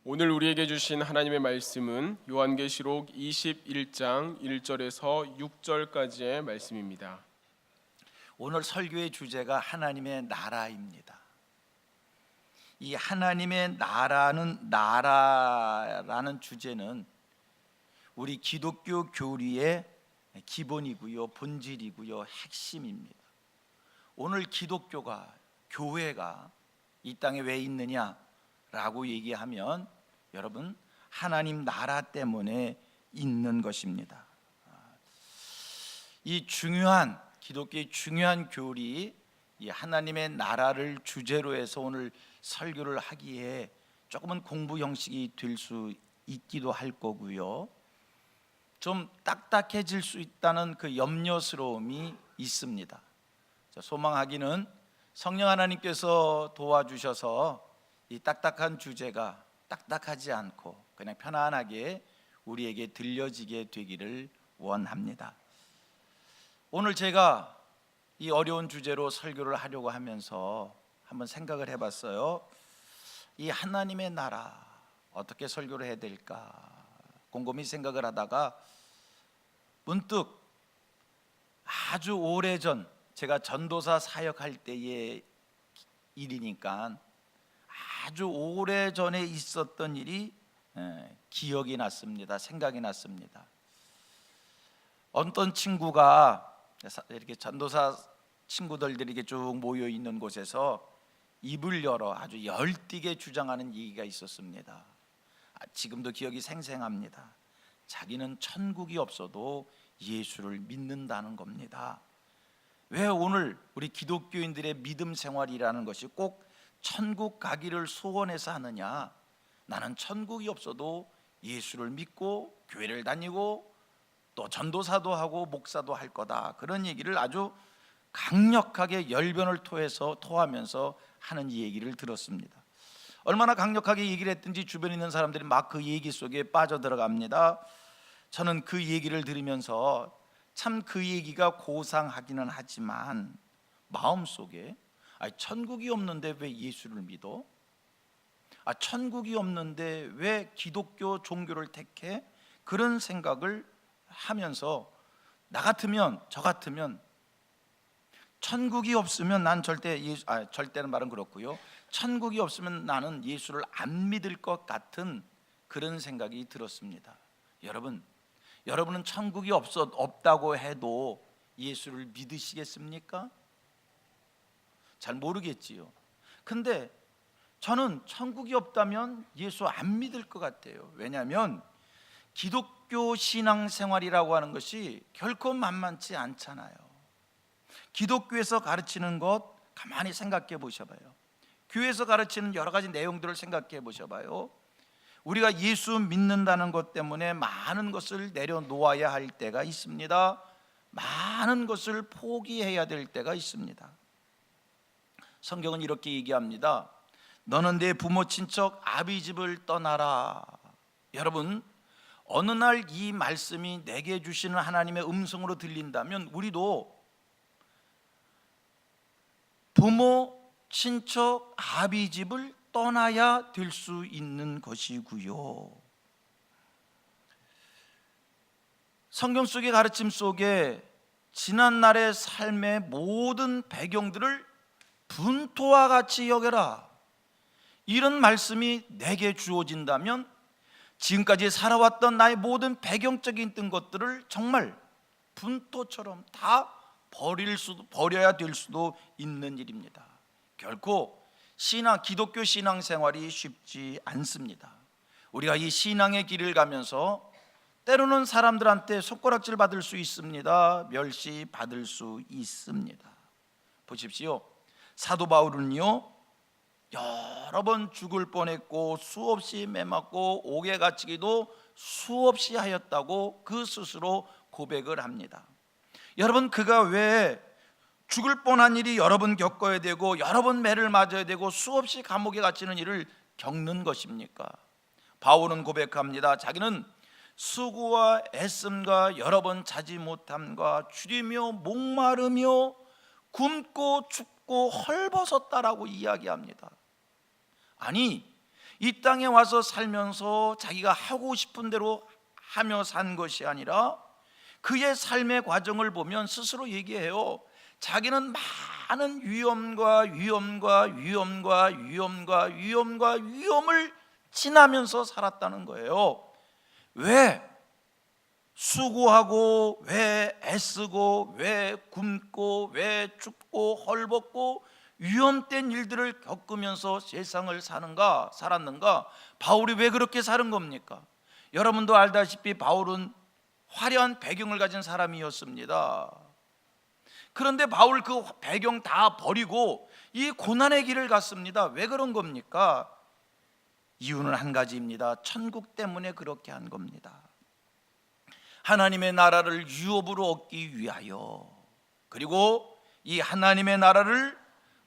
오늘 우리에게 주신 하나님의 말씀은 요한계시록 21장 1절에서 6절까지의 말씀입니다. 오늘 설교의 주제가 하나님의 나라입니다. 이 하나님의 나라라는 주제는 우리 기독교 교리의 기본이고요, 본질이고요, 핵심입니다. 오늘 기독교가, 교회가 이 땅에 왜 있느냐라고 얘기하면 여러분, 하나님 나라 때문에 있는 것입니다. 이 중요한 기독교의 중요한 교리, 이 하나님의 나라를 주제로 해서 오늘 설교를 하기에 조금은 공부 형식이 될 수 있기도 할 거고요, 좀 딱딱해질 수 있다는 그 염려스러움이 있습니다. 소망하기는 성령 하나님께서 도와주셔서 이 딱딱한 주제가 딱딱하지 않고 그냥 편안하게 우리에게 들려지게 되기를 원합니다. 오늘 제가 이 어려운 주제로 설교를 하려고 하면서 한번 생각을 해봤어요. 이 하나님의 나라 어떻게 설교를 해야 될까 곰곰이 생각을 하다가 문득 아주 오래전 제가 전도사 사역할 때의 일이니까 아주 오래전에 있었던 일이 기억이 났습니다. 생각이 났습니다. 어떤 친구가 이렇게 전도사 친구들이 이렇게 쭉 모여 있는 곳에서 입을 열어 아주 열띠게 주장하는 얘기가 있었습니다. 지금도 기억이 생생합니다. 자기는 천국이 없어도 예수를 믿는다는 겁니다. 왜 오늘 우리 기독교인들의 믿음 생활이라는 것이 꼭 천국 가기를 소원해서 하느냐? 나는 천국이 없어도 예수를 믿고 교회를 다니고 또 전도사도 하고 목사도 할 거다, 그런 얘기를 아주 강력하게 열변을 토하면서 하는 이 얘기를 들었습니다. 얼마나 강력하게 얘기를 했든지 주변에 있는 사람들이 막 그 얘기 속에 빠져들어갑니다. 저는 그 얘기를 들으면서 참 그 얘기가 고상하기는 하지만 마음속에 천국이 없는데 왜 예수를 믿어? 천국이 없는데 왜 기독교 종교를 택해? 그런 생각을 하면서 나 같으면, 저 같으면 천국이 없으면 난 절대는 말은 그렇고요, 천국이 없으면 나는 예수를 안 믿을 것 같은 그런 생각이 들었습니다. 여러분은 천국이 없다고 해도 예수를 믿으시겠습니까? 잘 모르겠지요. 근데 저는 천국이 없다면 예수 안 믿을 것 같아요. 왜냐하면 기독교 신앙생활이라고 하는 것이 결코 만만치 않잖아요. 기독교에서 가르치는 것 가만히 생각해 보셔봐요. 교회에서 가르치는 여러 가지 내용들을 생각해 보셔봐요. 우리가 예수 믿는다는 것 때문에 많은 것을 내려놓아야 할 때가 있습니다. 많은 것을 포기해야 될 때가 있습니다. 성경은 이렇게 얘기합니다. 너는 내 부모 친척 아비 집을 떠나라. 여러분, 어느 날 이 말씀이 내게 주시는 하나님의 음성으로 들린다면 우리도 부모 친척 아비 집을 떠나야 될 수 있는 것이고요, 성경 속의 가르침 속에 지난날의 삶의 모든 배경들을 분토와 같이 여겨라, 이런 말씀이 내게 주어진다면 지금까지 살아왔던 나의 모든 배경적인 것들을 정말 분토처럼 다 버려야 될 수도 있는 일입니다. 결코 기독교 신앙생활이 쉽지 않습니다. 우리가 이 신앙의 길을 가면서 때로는 사람들한테 손가락질 받을 수 있습니다. 멸시 받을 수 있습니다. 보십시오. 사도 바울은요, 여러 번 죽을 뻔했고 수없이 매맞고 옥에 갇히기도 수없이 하였다고 그 스스로 고백을 합니다. 여러분, 그가 왜 죽을 뻔한 일이 여러 번 겪어야 되고 여러 번 매를 맞아야 되고 수없이 감옥에 갇히는 일을 겪는 것입니까? 바울은 고백합니다. 자기는 수고와 애씀과 여러 번 자지 못함과 추리며 목마르며 굶고 춥고 헐벗었다라고 이야기합니다. 아니, 이 땅에 와서 살면서 자기가 하고 싶은 대로 하며 산 것이 아니라 그의 삶의 과정을 보면 스스로 얘기해요. 자기는 많은 위험을 지나면서 살았다는 거예요. 왜? 수고하고, 왜 애쓰고, 왜 굶고, 왜 춥고 헐벗고 위험된 일들을 겪으면서 세상을 살았는가? 바울이 왜 그렇게 사는 겁니까? 여러분도 알다시피 바울은 화려한 배경을 가진 사람이었습니다. 그런데 바울 그 배경 다 버리고 이 고난의 길을 갔습니다. 왜 그런 겁니까? 이유는 한 가지입니다. 천국 때문에 그렇게 한 겁니다. 하나님의 나라를 유업으로 얻기 위하여, 그리고 이 하나님의 나라를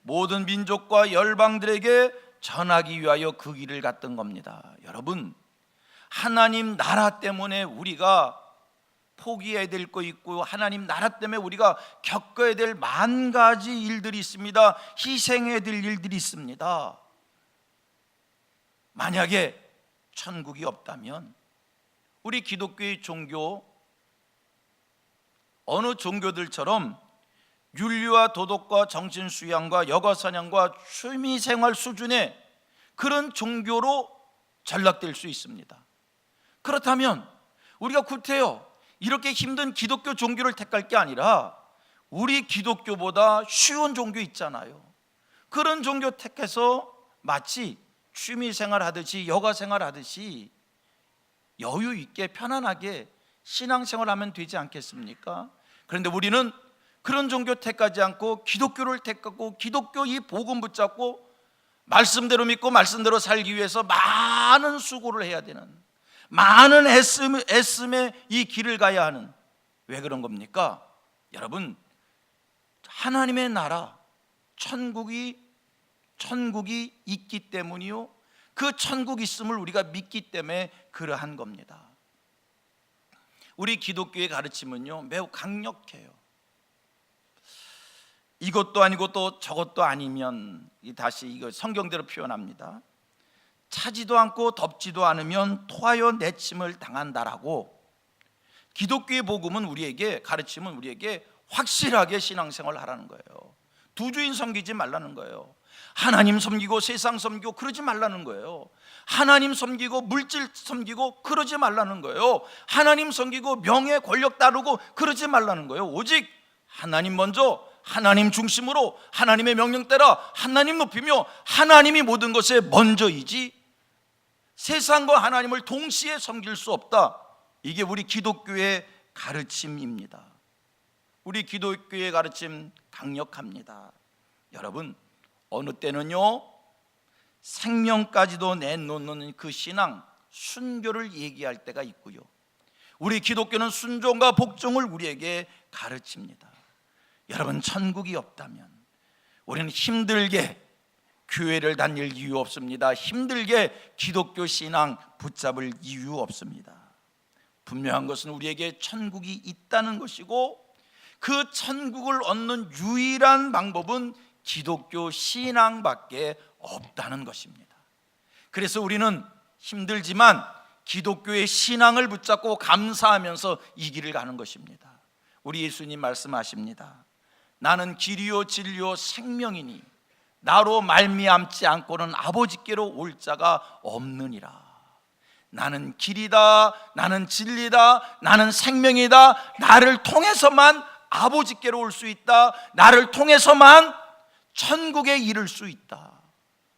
모든 민족과 열방들에게 전하기 위하여 그 길을 갔던 겁니다. 여러분, 하나님 나라 때문에 우리가 포기해야 될 거 있고, 하나님 나라 때문에 우리가 겪어야 될 만 가지 일들이 있습니다. 희생해야 될 일들이 있습니다. 만약에 천국이 없다면 우리 기독교의 종교, 어느 종교들처럼 윤리와 도덕과 정신수양과 여가사냥과 취미생활 수준의 그런 종교로 전락될 수 있습니다. 그렇다면 우리가 구태여 이렇게 힘든 기독교 종교를 택할 게 아니라 우리 기독교보다 쉬운 종교 있잖아요. 그런 종교 택해서 마치 취미생활 하듯이, 여가생활 하듯이 여유 있게 편안하게 신앙생활하면 되지 않겠습니까? 그런데 우리는 그런 종교 택하지 않고 기독교를 택하고 기독교 이 복음 붙잡고 말씀대로 믿고 말씀대로 살기 위해서 많은 수고를 해야 되는, 많은 애씀의 이 길을 가야 하는, 왜 그런 겁니까? 여러분, 하나님의 나라 천국이 있기 때문이요, 그 천국이 있음을 우리가 믿기 때문에 그러한 겁니다. 우리 기독교의 가르침은요 매우 강력해요. 이것도 아니고 또 저것도 아니면, 다시 이거 성경대로 표현합니다. 차지도 않고 덥지도 않으면 토하여 내침을 당한다라고 기독교의 복음은 우리에게, 가르침은 우리에게 확실하게 신앙생활을 하라는 거예요. 두 주인 섬기지 말라는 거예요. 하나님 섬기고 세상 섬기고 그러지 말라는 거예요. 하나님 섬기고 물질 섬기고 그러지 말라는 거예요. 하나님 섬기고 명예 권력 따르고 그러지 말라는 거예요. 오직 하나님 먼저, 하나님 중심으로 하나님의 명령 따라 하나님 높이며 하나님이 모든 것에 먼저이지 세상과 하나님을 동시에 섬길 수 없다. 이게 우리 기독교의 가르침입니다. 우리 기독교의 가르침 강력합니다. 여러분, 어느 때는요 생명까지도 내놓는 그 신앙, 순교를 얘기할 때가 있고요, 우리 기독교는 순종과 복종을 우리에게 가르칩니다. 여러분, 천국이 없다면 우리는 힘들게 교회를 다닐 이유 없습니다. 힘들게 기독교 신앙 붙잡을 이유 없습니다. 분명한 것은 우리에게 천국이 있다는 것이고, 그 천국을 얻는 유일한 방법은 기독교 신앙밖에 없다는 것입니다. 그래서 우리는 힘들지만 기독교의 신앙을 붙잡고 감사하면서 이 길을 가는 것입니다. 우리 예수님 말씀하십니다. 나는 길이요 진리요 생명이니 나로 말미암지 않고는 아버지께로 올 자가 없느니라. 나는 길이다, 나는 진리다, 나는 생명이다. 나를 통해서만 아버지께로 올 수 있다. 나를 통해서만 천국에 이를 수 있다.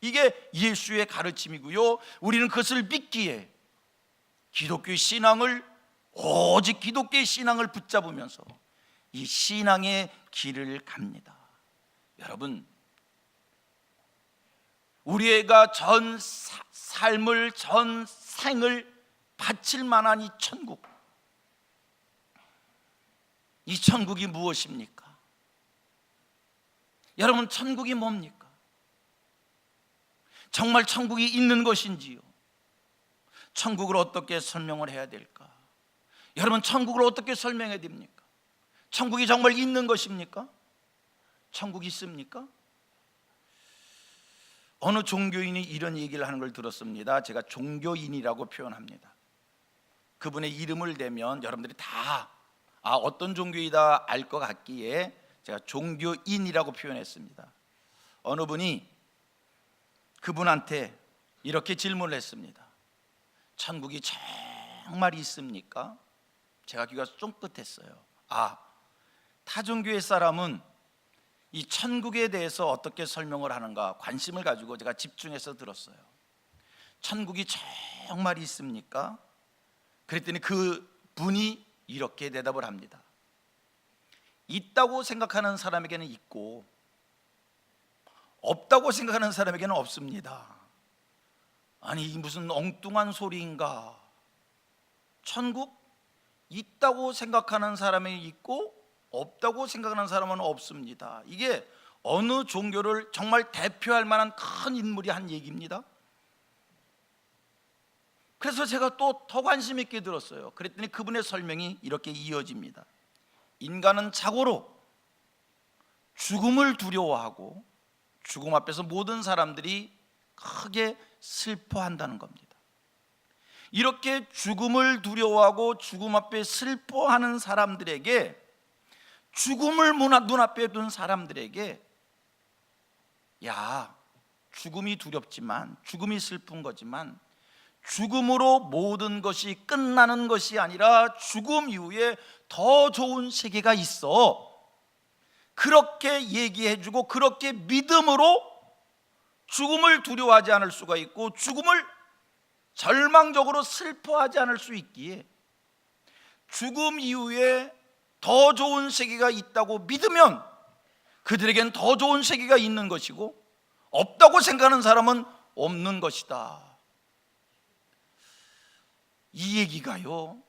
이게 예수의 가르침이고요, 우리는 그것을 믿기에 기독교의 신앙을, 오직 기독교의 신앙을 붙잡으면서 이 신앙의 길을 갑니다. 여러분, 우리가 전 삶을, 전 생을 바칠 만한 이 천국, 이 천국이 무엇입니까? 여러분, 천국이 뭡니까? 정말 천국이 있는 것인지요? 천국을 어떻게 설명을 해야 될까? 여러분, 천국을 어떻게 설명해야 됩니까? 천국이 정말 있는 것입니까? 천국이 있습니까? 어느 종교인이 이런 얘기를 하는 걸 들었습니다. 제가 종교인이라고 표현합니다. 그분의 이름을 대면 여러분들이 다 어떤 종교이다 알 것 같기에 제가 종교인이라고 표현했습니다. 어느 분이 그분한테 이렇게 질문을 했습니다. 천국이 정말 있습니까? 제가 귀가 쫑긋했어요. 타 종교의 사람은 이 천국에 대해서 어떻게 설명을 하는가 관심을 가지고 제가 집중해서 들었어요. 천국이 정말 있습니까? 그랬더니 그 분이 이렇게 대답을 합니다. 있다고 생각하는 사람에게는 있고 없다고 생각하는 사람에게는 없습니다. 아니 무슨 엉뚱한 소리인가? 천국 있다고 생각하는 사람이 있고 없다고 생각하는 사람은 없습니다. 이게 어느 종교를 정말 대표할 만한 큰 인물이 한 얘기입니다. 그래서 제가 또 더 관심 있게 들었어요. 그랬더니 그분의 설명이 이렇게 이어집니다. 인간은 자고로 죽음을 두려워하고 죽음 앞에서 모든 사람들이 크게 슬퍼한다는 겁니다. 이렇게 죽음을 두려워하고 죽음 앞에 슬퍼하는 사람들에게, 죽음을 눈앞에 둔 사람들에게 죽음이 두렵지만, 죽음이 슬픈 거지만 죽음으로 모든 것이 끝나는 것이 아니라 죽음 이후에 더 좋은 세계가 있어. 그렇게 얘기해주고 그렇게 믿음으로 죽음을 두려워하지 않을 수가 있고 죽음을 절망적으로 슬퍼하지 않을 수 있기에, 죽음 이후에 더 좋은 세계가 있다고 믿으면 그들에겐 더 좋은 세계가 있는 것이고 없다고 생각하는 사람은 없는 것이다. 이 얘기가요,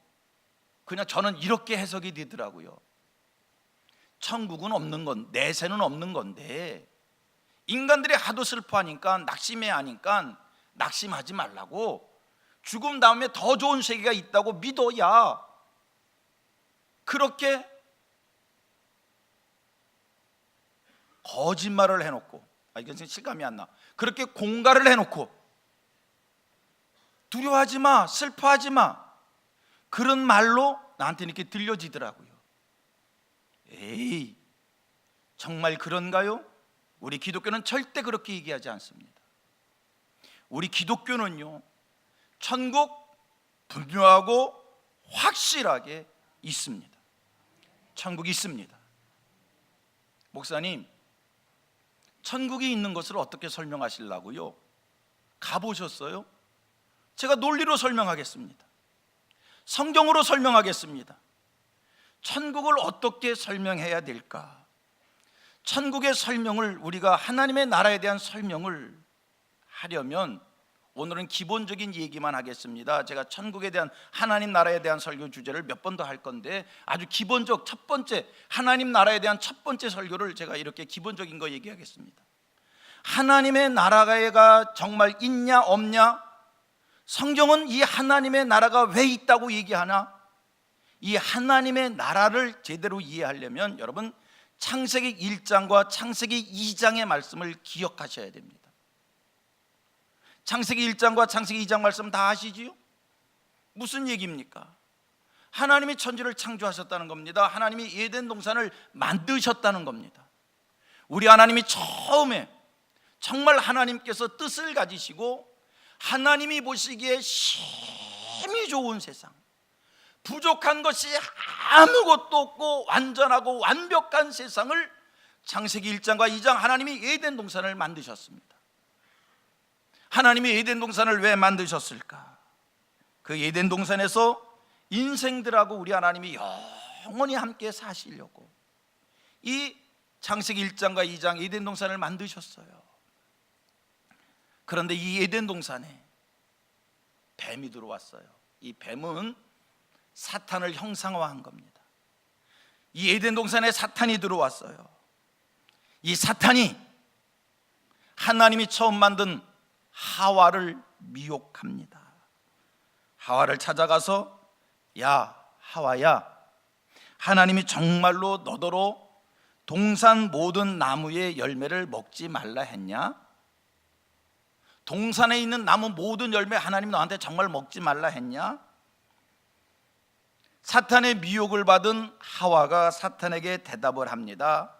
그냥 저는 이렇게 해석이 되더라고요. 천국은 없는 건, 내세는 없는 건데 인간들이 하도 슬퍼하니까 낙심해야 하니까 낙심하지 말라고, 죽음 다음에 더 좋은 세계가 있다고 믿어야, 그렇게 거짓말을 해놓고, 이건 실감이 안 나, 그렇게 공갈을 해놓고 두려워하지 마, 슬퍼하지 마, 그런 말로 나한테 이렇게 들려지더라고요. 에이, 정말 그런가요? 우리 기독교는 절대 그렇게 얘기하지 않습니다. 우리 기독교는요, 천국 분명하고 확실하게 있습니다. 천국이 있습니다. 목사님, 천국이 있는 것을 어떻게 설명하시려고요? 가보셨어요? 제가 논리로 설명하겠습니다. 성경으로 설명하겠습니다. 천국을 어떻게 설명해야 될까? 천국의 설명을, 우리가 하나님의 나라에 대한 설명을 하려면 오늘은 기본적인 얘기만 하겠습니다. 제가 천국에 대한, 하나님 나라에 대한 설교 주제를 몇 번 더 할 건데, 아주 기본적 첫 번째, 하나님 나라에 대한 첫 번째 설교를 제가 이렇게 기본적인 거 얘기하겠습니다. 하나님의 나라가 정말 있냐 없냐? 성경은 이 하나님의 나라가 왜 있다고 얘기하나? 이 하나님의 나라를 제대로 이해하려면 여러분, 창세기 1장과 창세기 2장의 말씀을 기억하셔야 됩니다. 창세기 1장과 창세기 2장 말씀 다 아시지요? 무슨 얘기입니까? 하나님이 천지를 창조하셨다는 겁니다. 하나님이 에덴 동산을 만드셨다는 겁니다. 우리 하나님이 처음에 정말 하나님께서 뜻을 가지시고 하나님이 보시기에 심히 좋은 세상, 부족한 것이 아무것도 없고 완전하고 완벽한 세상을 창세기 1장과 2장 하나님이 에덴 동산을 만드셨습니다. 하나님이 에덴 동산을 왜 만드셨을까? 그 에덴 동산에서 인생들하고 우리 하나님이 영원히 함께 사시려고 이 창세기 1장과 2장 에덴 동산을 만드셨어요. 그런데 이 에덴 동산에 뱀이 들어왔어요. 이 뱀은 사탄을 형상화한 겁니다. 이 에덴 동산에 사탄이 들어왔어요. 이 사탄이 하나님이 처음 만든 하와를 미혹합니다. 하와를 찾아가서, 야 하와야, 하나님이 정말로 너더러 동산 모든 나무의 열매를 먹지 말라 했냐? 동산에 있는 나무 모든 열매 하나님 너한테 정말 먹지 말라 했냐? 사탄의 미혹을 받은 하와가 사탄에게 대답을 합니다.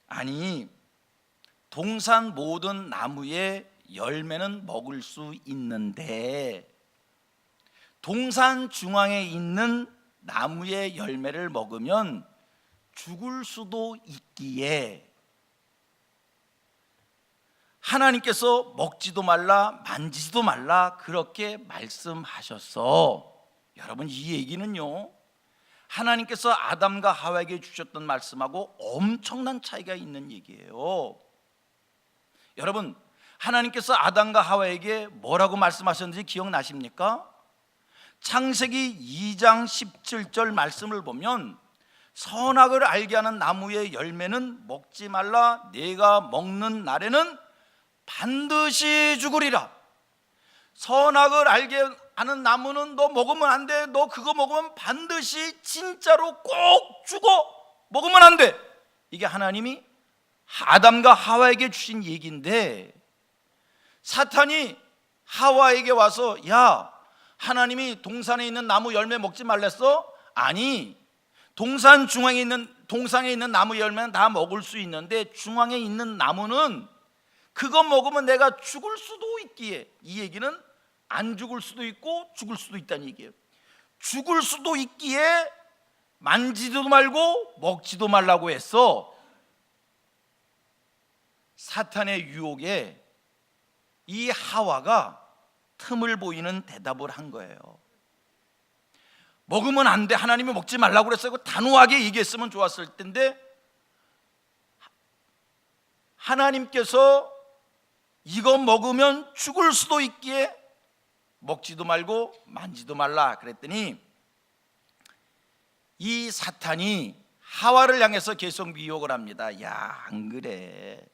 아니, 동산 모든 나무의 열매는 먹을 수 있는데 동산 중앙에 있는 나무의 열매를 먹으면 죽을 수도 있기에 하나님께서 먹지도 말라 만지지도 말라 그렇게 말씀하셨어. 여러분, 이 얘기는요, 하나님께서 아담과 하와에게 주셨던 말씀하고 엄청난 차이가 있는 얘기예요. 여러분, 하나님께서 아담과 하와에게 뭐라고 말씀하셨는지 기억나십니까? 창세기 2장 17절 말씀을 보면 선악을 알게 하는 나무의 열매는 먹지 말라, 네가 먹는 날에는 반드시 죽으리라. 선악을 알게 하는 나무는 너 먹으면 안 돼. 너 그거 먹으면 반드시 진짜로 꼭 죽어. 먹으면 안 돼. 이게 하나님이 아담과 하와에게 주신 얘기인데, 사탄이 하와에게 와서 야, 하나님이 동산에 있는 나무 열매 먹지 말랬어? 아니, 동산 중앙에 있는 동산에 있는 나무 열매는 다 먹을 수 있는데 중앙에 있는 나무는 그거 먹으면 내가 죽을 수도 있기에, 이 얘기는 안 죽을 수도 있고 죽을 수도 있다는 얘기예요. 죽을 수도 있기에 만지도 말고 먹지도 말라고 했어. 사탄의 유혹에 이 하와가 틈을 보이는 대답을 한 거예요. 먹으면 안 돼, 하나님이 먹지 말라고 그랬어요. 단호하게 얘기했으면 좋았을 텐데 하나님께서 이거 먹으면 죽을 수도 있기에 먹지도 말고 만지도 말라 그랬더니 이 사탄이 하와를 향해서 계속 미혹을 합니다. 야, 안 그래,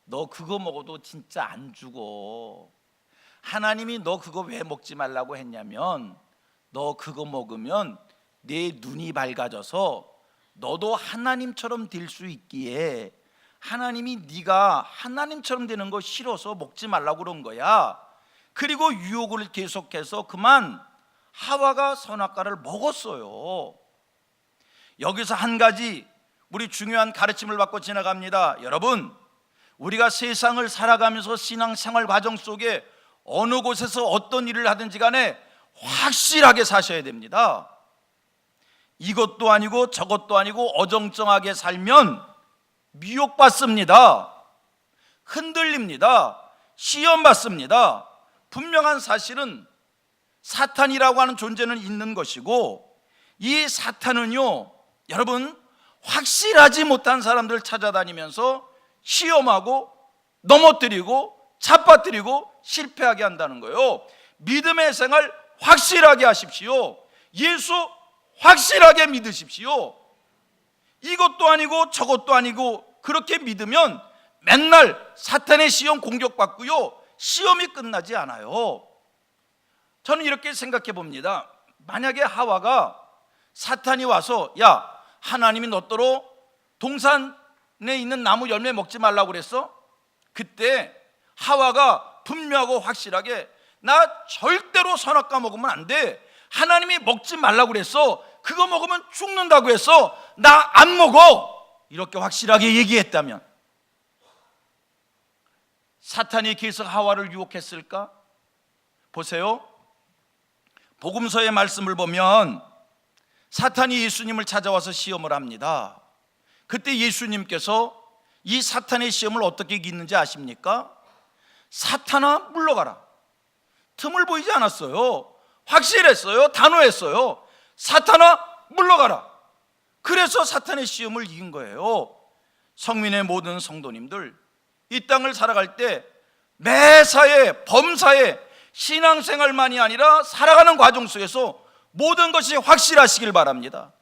너 그거 먹어도 진짜 안 죽어. 하나님이 너 그거 왜 먹지 말라고 했냐면 너 그거 먹으면 내 눈이 밝아져서 너도 하나님처럼 될 수 있기에 하나님이 네가 하나님처럼 되는 거 싫어서 먹지 말라고 그런 거야. 그리고 유혹을 계속해서 그만 하와가 선악과를 먹었어요. 여기서 한 가지 우리 중요한 가르침을 받고 지나갑니다. 여러분, 우리가 세상을 살아가면서 신앙생활 과정 속에 어느 곳에서 어떤 일을 하든지 간에 확실하게 사셔야 됩니다. 이것도 아니고 저것도 아니고 어정쩡하게 살면 미혹받습니다. 흔들립니다. 시험받습니다. 분명한 사실은 사탄이라고 하는 존재는 있는 것이고, 이 사탄은요, 여러분, 확실하지 못한 사람들 찾아다니면서 시험하고 넘어뜨리고 잡아뜨리고 실패하게 한다는 거예요. 믿음의 생활 확실하게 하십시오. 예수 확실하게 믿으십시오. 이것도 아니고 저것도 아니고 그렇게 믿으면 맨날 사탄의 시험 공격받고요, 시험이 끝나지 않아요. 저는 이렇게 생각해 봅니다. 만약에 하와가 사탄이 와서 야, 하나님이 너더러 동산에 있는 나무 열매 먹지 말라고 그랬어? 그때 하와가 분명하고 확실하게 나 절대로 선악과 먹으면 안 돼, 하나님이 먹지 말라고 그랬어, 그거 먹으면 죽는다고 했어, 나 안 먹어, 이렇게 확실하게 얘기했다면 사탄이 계속 하와를 유혹했을까? 보세요, 복음서의 말씀을 보면 사탄이 예수님을 찾아와서 시험을 합니다. 그때 예수님께서 이 사탄의 시험을 어떻게 이기는지 아십니까? 사탄아 물러가라. 틈을 보이지 않았어요. 확실했어요. 단호했어요. 사탄아 물러가라. 그래서 사탄의 시험을 이긴 거예요. 성민의 모든 성도님들, 이 땅을 살아갈 때 매사에 범사에 신앙생활만이 아니라 살아가는 과정 속에서 모든 것이 확실하시길 바랍니다.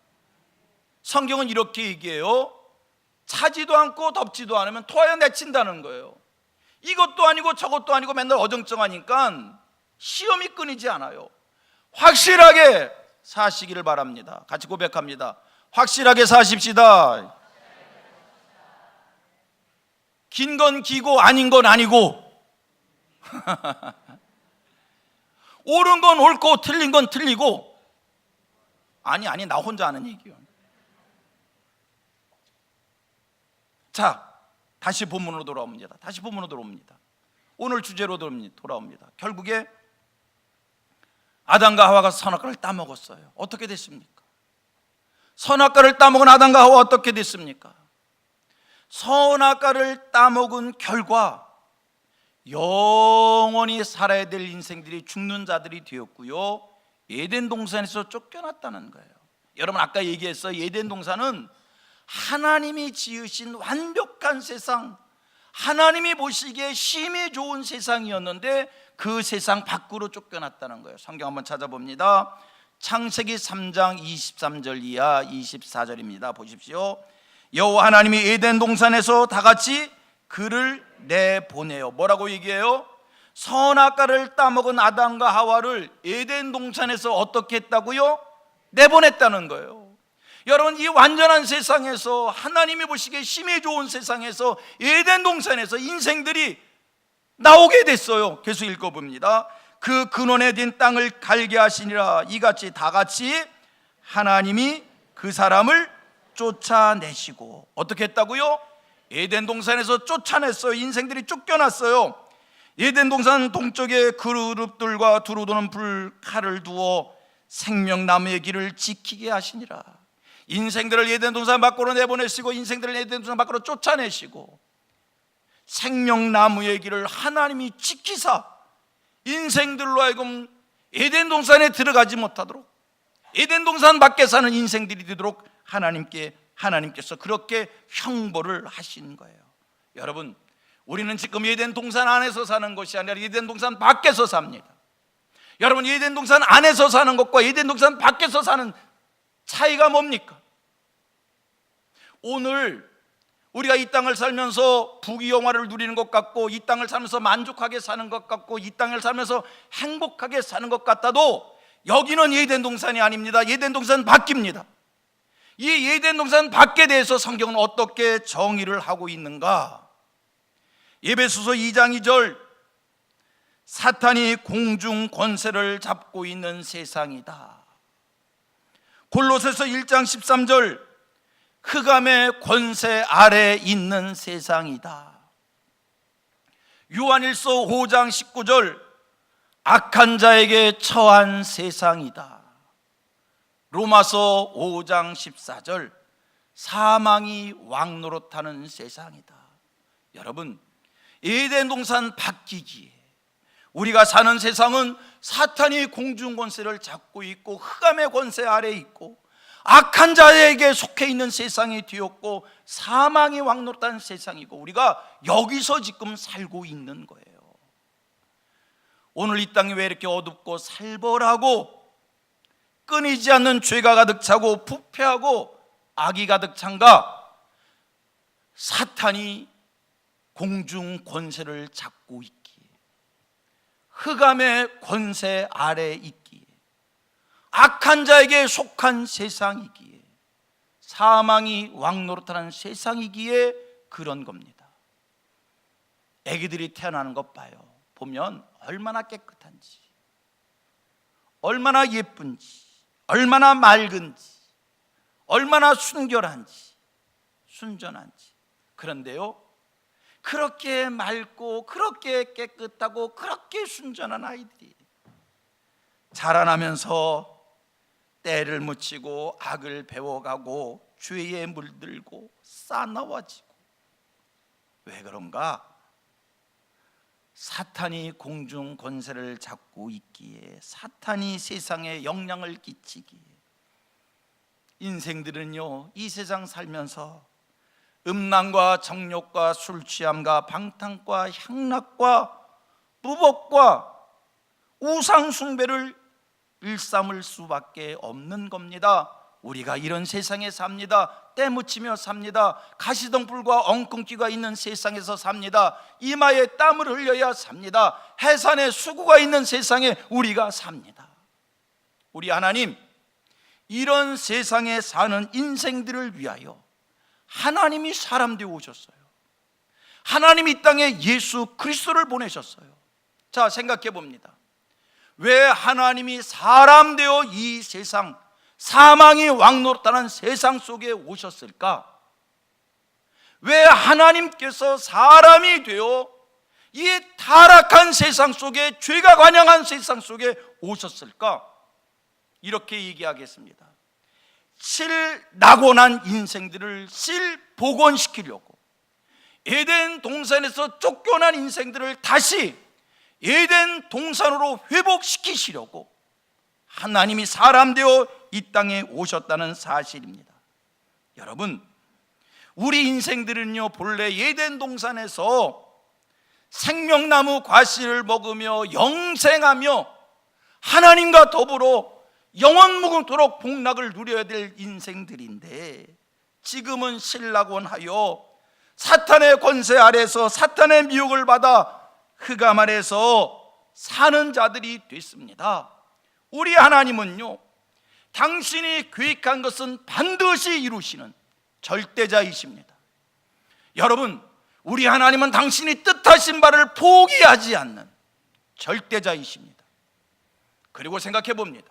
성경은 이렇게 얘기해요. 차지도 않고 덮지도 않으면 토하여 내친다는 거예요. 이것도 아니고 저것도 아니고 맨날 어정쩡하니까 시험이 끊이지 않아요. 확실하게 사시기를 바랍니다. 같이 고백합니다. 확실하게 사십시다. 긴 건 기고 아닌 건 아니고 옳은 건 옳고 틀린 건 틀리고. 아니 나 혼자 하는 얘기요. 자, 다시 본문으로 돌아옵니다. 오늘 주제로 돌아옵니다. 결국에 아담과 하와가 선악과를 따먹었어요. 어떻게 됐습니까? 선악과를 따먹은 아담과 하와 어떻게 됐습니까? 선악과를 따먹은 결과 영원히 살아야 될 인생들이 죽는 자들이 되었고요, 에덴 동산에서 쫓겨났다는 거예요. 여러분, 아까 얘기했어요. 에덴 동산은 하나님이 지으신 완벽한 세상, 하나님이 보시기에 심히 좋은 세상이었는데 그 세상 밖으로 쫓겨났다는 거예요. 성경 한번 찾아봅니다. 창세기 3장 23절 이하 24절입니다. 보십시오. 여호와 하나님이 에덴 동산에서 다 같이 그를 내보내요. 뭐라고 얘기해요? 선악과를 따먹은 아담과 하와를 에덴 동산에서 어떻게 했다고요? 내보냈다는 거예요. 여러분, 이 완전한 세상에서, 하나님이 보시기에 심히 좋은 세상에서, 에덴 동산에서 인생들이 나오게 됐어요. 계속 읽어봅니다. 그 근원에 든 땅을 갈게 하시니라. 이같이 다 같이 하나님이 그 사람을 쫓아내시고. 어떻게 했다고요? 에덴 동산에서 쫓아냈어요. 인생들이 쫓겨났어요. 에덴 동산 동쪽에 그룹들과 두루 도는 불칼을 두어 생명나무의 길을 지키게 하시니라. 인생들을 에덴 동산 밖으로 내보내시고, 인생들을 에덴 동산 밖으로 쫓아내시고, 생명나무의 길을 하나님이 지키사 인생들로 하여금 에덴 동산에 들어가지 못하도록, 에덴 동산 밖에 사는 인생들이 되도록 하나님께서 그렇게 형벌을 하신 거예요. 여러분, 우리는 지금 에덴 동산 안에서 사는 것이 아니라 에덴 동산 밖에서 삽니다. 여러분, 에덴 동산 안에서 사는 것과 에덴 동산 밖에서 사는 차이가 뭡니까? 오늘 우리가 이 땅을 살면서 부귀영화를 누리는 것 같고, 이 땅을 살면서 만족하게 사는 것 같고, 이 땅을 살면서 행복하게 사는 것 같아도 여기는 에덴 동산이 아닙니다. 에덴 동산 밖입니다. 이 에덴 동산 밖에 대해서 성경은 어떻게 정의를 하고 있는가? 에베소서 2장 2절, 사탄이 공중 권세를 잡고 있는 세상이다. 골로새서 1장 13절, 흑암의 권세 아래 있는 세상이다. 요한일서 5장 19절, 악한 자에게 처한 세상이다. 로마서 5장 14절, 사망이 왕노릇하는 세상이다. 여러분, 에덴 동산 밖이기에 우리가 사는 세상은 사탄이 공중 권세를 잡고 있고, 흑암의 권세 아래에 있고, 악한 자에게 속해 있는 세상이 되었고, 사망이 왕노릇하는 세상이고, 우리가 여기서 지금 살고 있는 거예요. 오늘 이 땅이 왜 이렇게 어둡고 살벌하고 끊이지 않는 죄가 가득 차고 부패하고 악이 가득 찬가? 사탄이 공중 권세를 잡고 있기에, 흑암의 권세 아래에 있기에, 악한 자에게 속한 세상이기에, 사망이 왕노릇하는 세상이기에 그런 겁니다. 애기들이 태어나는 것 봐요. 보면 얼마나 깨끗한지, 얼마나 예쁜지, 얼마나 맑은지, 얼마나 순결한지, 순전한지. 그런데요, 그렇게 맑고 그렇게 깨끗하고 그렇게 순전한 아이들이 자라나면서 때를 묻히고 악을 배워가고 죄에 물들고 싸나워지고. 왜 그런가? 사탄이 공중 권세를 잡고 있기에, 사탄이 세상에 영향을 끼치기에, 인생들은요, 이 세상 살면서 음란과 정욕과 술취함과 방탕과 향락과 무법과 우상숭배를 일삼을 수밖에 없는 겁니다. 우리가 이런 세상에 삽니다. 때묻히며 삽니다. 가시덤불과 엉겅퀴가 있는 세상에서 삽니다. 이마에 땀을 흘려야 삽니다. 해산에 수고가 있는 세상에 우리가 삽니다. 우리 하나님, 이런 세상에 사는 인생들을 위하여 하나님이 사람 되어 오셨어요. 하나님이 이 땅에 예수 그리스도를 보내셨어요. 자, 생각해 봅니다. 왜 하나님이 사람 되어 이 세상, 사망이 왕노릇하는 세상 속에 오셨을까? 왜 하나님께서 사람이 되어 이 타락한 세상 속에, 죄가 관영한 세상 속에 오셨을까? 이렇게 얘기하겠습니다. 실낙원한 인생들을 실복원시키려고, 에덴 동산에서 쫓겨난 인생들을 다시 에덴 동산으로 회복시키시려고 하나님이 사람 되어 이 땅에 오셨다는 사실입니다. 여러분, 우리 인생들은요, 본래 에덴 동산에서 생명나무 과실을 먹으며 영생하며 하나님과 더불어 영원무궁토록 복락을 누려야 될 인생들인데, 지금은 신락원하여 사탄의 권세 아래서 사탄의 미혹을 받아 흑암 아래서 사는 자들이 됐습니다. 우리 하나님은요, 당신이 계획한 것은 반드시 이루시는 절대자이십니다. 여러분, 우리 하나님은 당신이 뜻하신 바를 포기하지 않는 절대자이십니다. 그리고 생각해 봅니다.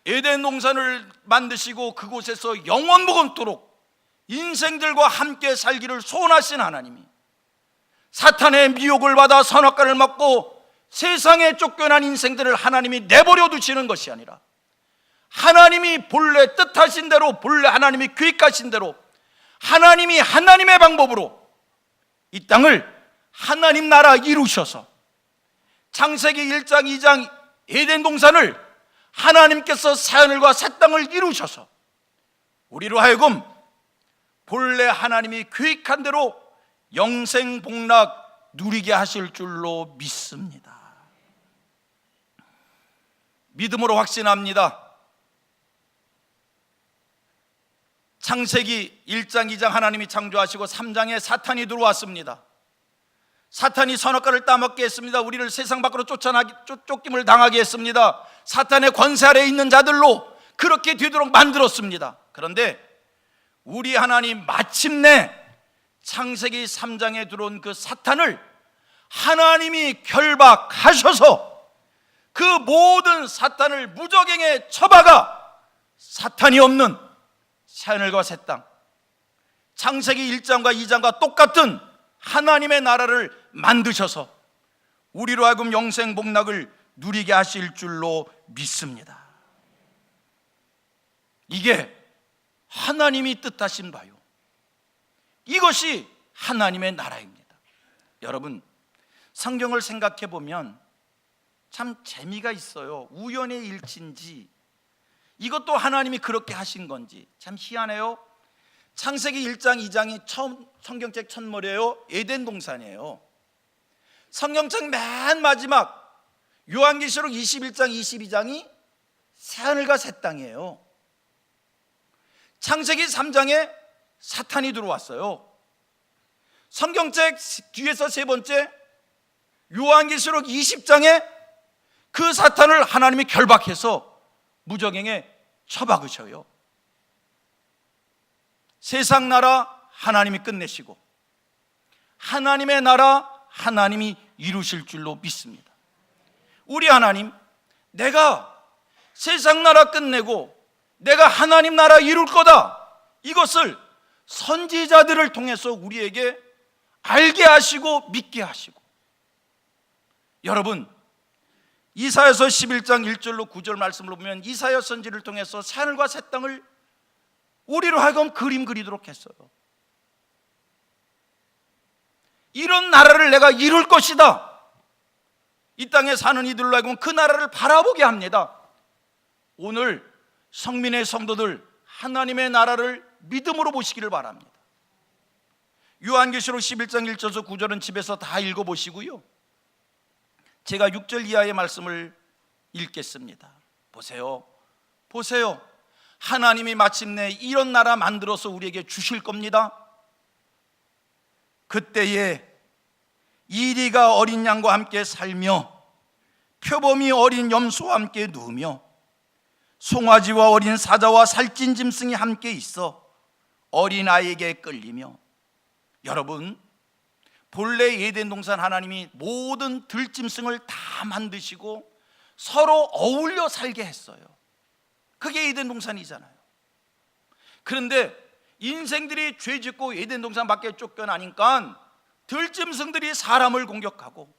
에덴 동산을 만드시고 그곳에서 영원무궁토록 인생들과 함께 살기를 소원하신 하나님이 사탄의 미혹을 받아 선악과를 먹고 세상에 쫓겨난 인생들을 하나님이 내버려 두시는 것이 아니라, 하나님이 본래 뜻하신 대로, 본래 하나님이 계획하신 대로 하나님이 하나님의 방법으로 이 땅을 하나님 나라 이루셔서 창세기 1장 2장 에덴 동산을 하나님께서 새하늘과 새 땅을 이루셔서 우리로 하여금 본래 하나님이 계획한 대로 영생복락 누리게 하실 줄로 믿습니다. 믿음으로 확신합니다. 창세기 1장 2장 하나님이 창조하시고 3장에 사탄이 들어왔습니다. 사탄이 선악과를 따먹게 했습니다. 우리를 세상 밖으로 쫓김을 당하게 했습니다. 사탄의 권세 아래에 있는 자들로 그렇게 되도록 만들었습니다. 그런데 우리 하나님 마침내 창세기 3장에 들어온 그 사탄을 하나님이 결박하셔서 그 모든 사탄을 무적행에 처박아 사탄이 없는 새하늘과 새 땅, 창세기 1장과 2장과 똑같은 하나님의 나라를 만드셔서 우리로 하여금 영생복락을 누리게 하실 줄로 믿습니다. 이게 하나님이 뜻하신 바요, 이것이 하나님의 나라입니다. 여러분, 성경을 생각해 보면 참 재미가 있어요. 우연의 일치인지 이것도 하나님이 그렇게 하신 건지 참 희한해요. 창세기 1장 2장이 처음 성경책 첫머리예요. 에덴 동산이에요. 성경책 맨 마지막 요한계시록 21장 22장이 새하늘과 새 땅이에요. 창세기 3장에 사탄이 들어왔어요. 성경책 뒤에서 세 번째 요한계시록 20장에 그 사탄을 하나님이 결박해서 무적행에 처박으셔요. 세상 나라 하나님이 끝내시고 하나님의 나라 하나님이 이루실 줄로 믿습니다. 우리 하나님, 내가 세상 나라 끝내고 내가 하나님 나라 이룰 거다, 이것을 선지자들을 통해서 우리에게 알게 하시고 믿게 하시고, 여러분, 이사야서 11장 1절로 9절 말씀을 보면 이사야 선지를 통해서 하늘과 새 땅을 우리로 하여금 그림 그리도록 했어요. 이런 나라를 내가 이룰 것이다, 이 땅에 사는 이들로 하여금 그 나라를 바라보게 합니다. 오늘 성민의 성도들, 하나님의 나라를 믿음으로 보시기를 바랍니다. 요한계시록 11장 1절에서 9절은 집에서 다 읽어보시고요, 제가 6절 이하의 말씀을 읽겠습니다. 보세요, 보세요. 하나님이 마침내 이런 나라 만들어서 우리에게 주실 겁니다. 그때에 이리가 어린 양과 함께 살며 표범이 어린 염소와 함께 누우며 송아지와 어린 사자와 살찐 짐승이 함께 있어 어린아이에게 끌리며. 여러분, 본래 에덴 동산 하나님이 모든 들짐승을 다 만드시고 서로 어울려 살게 했어요. 그게 에덴 동산이잖아요. 그런데 인생들이 죄짓고 에덴 동산 밖에 쫓겨나니까 들짐승들이 사람을 공격하고,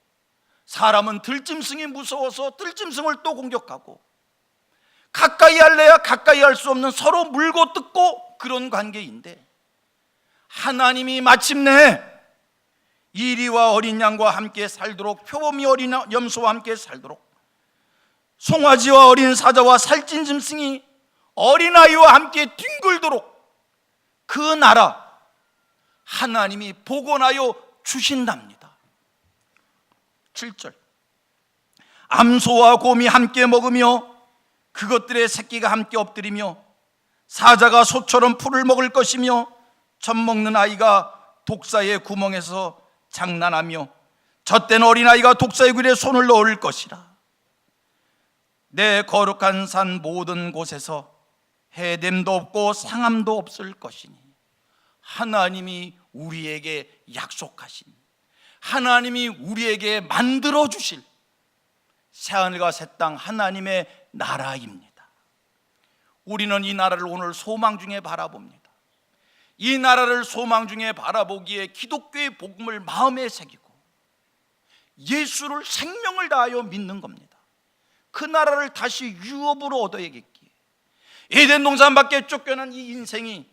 사람은 들짐승이 무서워서 들짐승을 또 공격하고, 가까이 할래야 가까이 할 수 없는 서로 물고 뜯고 그런 관계인데, 하나님이 마침내 이리와 어린 양과 함께 살도록, 표범이 어린 염소와 함께 살도록, 송아지와 어린 사자와 살찐 짐승이 어린아이와 함께 뒹굴도록 그 나라 하나님이 복원하여 주신답니다. 7절, 암소와 곰이 함께 먹으며 그것들의 새끼가 함께 엎드리며, 사자가 소처럼 풀을 먹을 것이며, 젖 먹는 아이가 독사의 구멍에서 장난하며, 젖된 어린아이가 독사의 굴에 손을 넣을 것이라. 내 거룩한 산 모든 곳에서 해됨도 없고 상함도 없을 것이니, 하나님이 우리에게 약속하신, 하나님이 우리에게 만들어 주실 새하늘과 새 땅 하나님의 나라입니다. 우리는 이 나라를 오늘 소망 중에 바라봅니다. 이 나라를 소망 중에 바라보기에 기독교의 복음을 마음에 새기고 예수를 생명을 다하여 믿는 겁니다. 그 나라를 다시 유업으로 얻어야겠기에, 에덴 동산 밖에 쫓겨난 이 인생이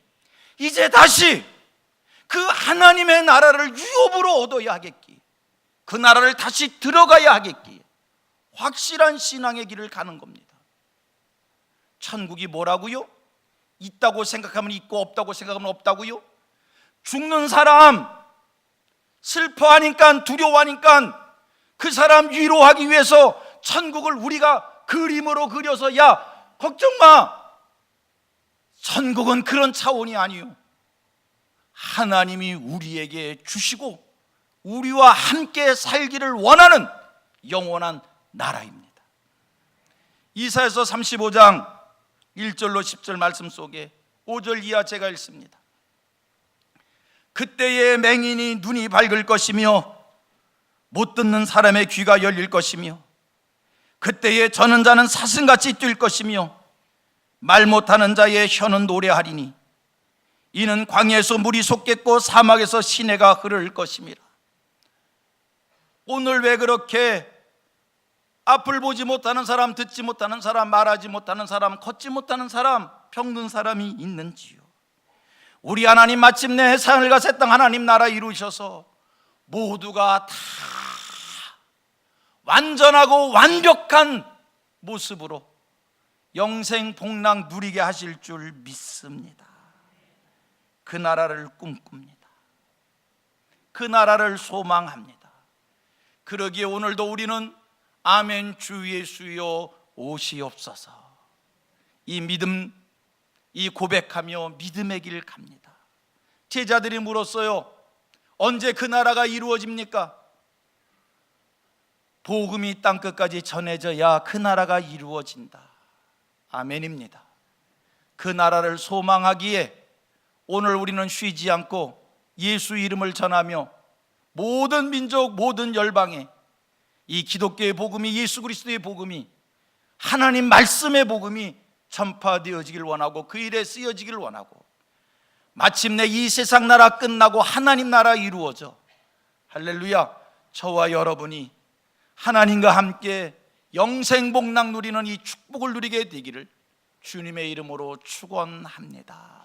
이제 다시 그 하나님의 나라를 유업으로 얻어야 하겠기에, 그 나라를 다시 들어가야 하겠기에 확실한 신앙의 길을 가는 겁니다. 천국이 뭐라고요? 있다고 생각하면 있고 없다고 생각하면 없다고요? 죽는 사람 슬퍼하니까, 두려워하니까 그 사람 위로하기 위해서 천국을 우리가 그림으로 그려서, 야 걱정 마, 천국은 그런 차원이 아니요, 하나님이 우리에게 주시고 우리와 함께 살기를 원하는 영원한 나라입니다. 이사야서 35장 1절로 10절 말씀 속에 5절 이하 제가 읽습니다. 그때의 맹인이 눈이 밝을 것이며 못 듣는 사람의 귀가 열릴 것이며, 그때에 저는 자는 사슴같이 뛸 것이며 말 못하는 자의 혀는 노래하리니, 이는 광야에서 물이 솟겠고 사막에서 시내가 흐를 것임이라. 오늘 왜 그렇게 앞을 보지 못하는 사람, 듣지 못하는 사람, 말하지 못하는 사람, 걷지 못하는 사람, 병든 사람이 있는지요? 우리 하나님 마침내 하늘과 새 땅 하나님 나라 이루셔서 모두가 다 완전하고 완벽한 모습으로 영생 복락 누리게 하실 줄 믿습니다. 그 나라를 꿈꿉니다. 그 나라를 소망합니다. 그러기에 오늘도 우리는 아멘 주 예수여 오시옵소서, 이 믿음, 이 고백하며 믿음의 길 갑니다. 제자들이 물었어요. 언제 그 나라가 이루어집니까? 복음이 땅끝까지 전해져야 그 나라가 이루어진다. 아멘입니다. 그 나라를 소망하기에 오늘 우리는 쉬지 않고 예수 이름을 전하며 모든 민족, 모든 열방에 이 기독교의 복음이, 예수 그리스도의 복음이, 하나님 말씀의 복음이 전파되어지길 원하고 그 일에 쓰여지길 원하고, 마침내 이 세상 나라 끝나고 하나님 나라 이루어져, 할렐루야, 저와 여러분이 하나님과 함께 영생복락 누리는 이 축복을 누리게 되기를 주님의 이름으로 축원합니다.